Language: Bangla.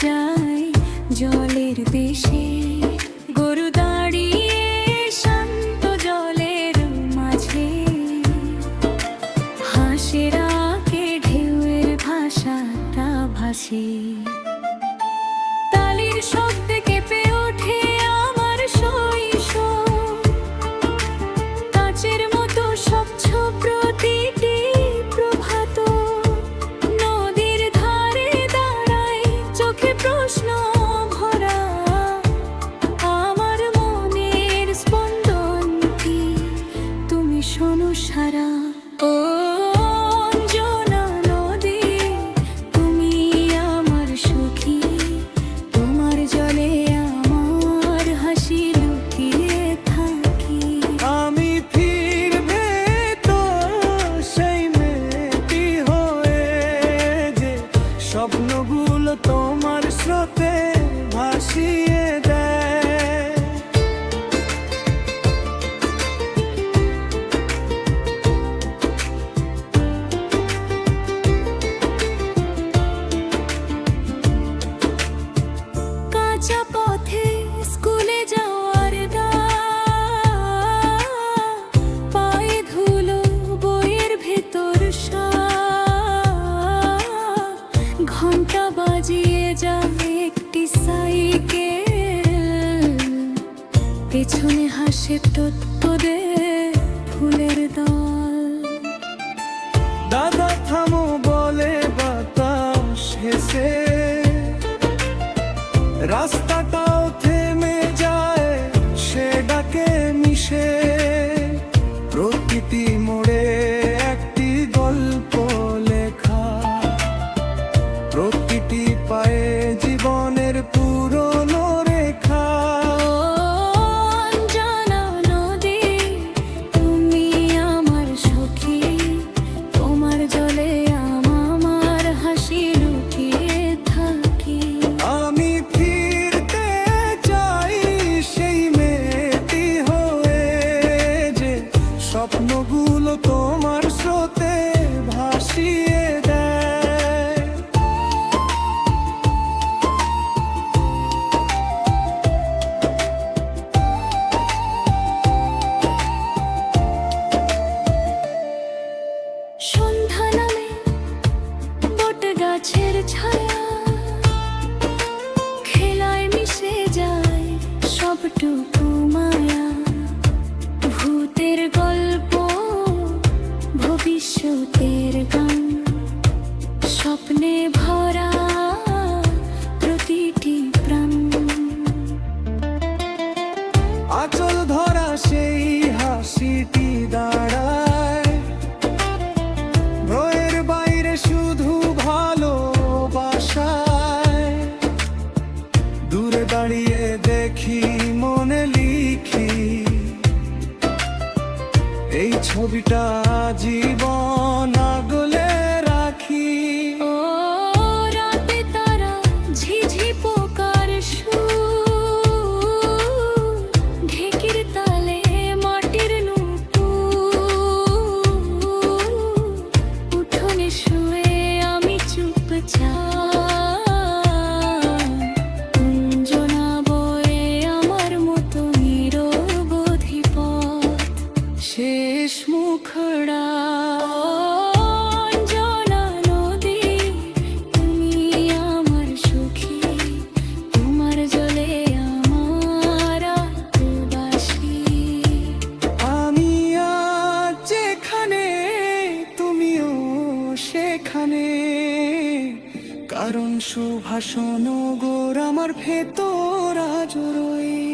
যায় জলের দেশে। গরু দাঁড়িয়ে শান্ত জলের মাঝে, হাসে রাগে ঢেউয়ের ভাষাটা ভাসে। তালির শব্দে কেঁপে ওঠে আমার শৈশব, কাচের মতো স্বচ্ছ প্রতিটি প্রভাত। নদীর ধারে দাঁড়ায় চোখে প্রশ্ন ভরা, আমার মনের স্পন্দন কি তুমি শোনো সারা। ও অঞ্জনা নদী, তুমি আমার সখী, তোমার জলে আমার হাসি লুকিয়ে থাকি। আমি ফিরবে তো সেই মেয়েটি হয়ে, যে স্বপ্নগুলো তোমার স্রোতে ভাসিয়ে দেয়। কাঁচা পথে স্কুলে যাওয়ার ডাক, পায়ে ধুলো বইয়ের ভেতর শাক, ঘন্টা বাজিয়ে যায় একটি সাইকেল, পেছনে হাসে তোদের ফুলের দল। দাদা থামো বলে বাতাস হেসে, রাস্তাটাও থেমে যায় সে ডাকে মিশে। প্রকৃতি মোড়ে একটি গল্প লেখা, প্রতিটি পায়ে জীবনের পুরনো রেখা। অঞ্জনা নদী, তুমি আমার সখী, তোমার জলে আমার হাসি লুকিয়ে থাকি। আমি ফিরতে চাই সেই মেয়েটি হয়ে, যে স্বপ্নগুলো তোমার স্রোতে ভাসিয়ে দেয়। সন্ধ্যা নামে বট গাছের ছায়া, খেলায় মিশে যায় সবটুকু মায়া। ভূতের গল্প, ভবিষ্যতের গান, স্বপ্নে ভরা প্রতিটি প্রাণ। আঁচল ধরা সেই হাসিটি দাঁড়ায়, বইয়ের বাইরে শুধু ভালোবাসায়। দূরে দাঁড়িয়ে দেখি মনে লিখি, এই ছবিটা জীবন আগলে রাখি। ও রাতে তারা ঝিঝি পোকার সুর, ঢেকির তালে মাটির নুপুর, উঠোনে শুয়ে আমি চুপচাপ, অঞ্জনা বয়ে আমার মতো নিরবধি পথ, শেষ মুখড়া। অঞ্জনা নদী, তুমি আমার সখী, তোমার জলে আমার আকুবাসী। আমি আজ যেখানে, তুমিও সেখানে, কারণ সুভাষণ গোর আমার ভেতর আজ রয়ে।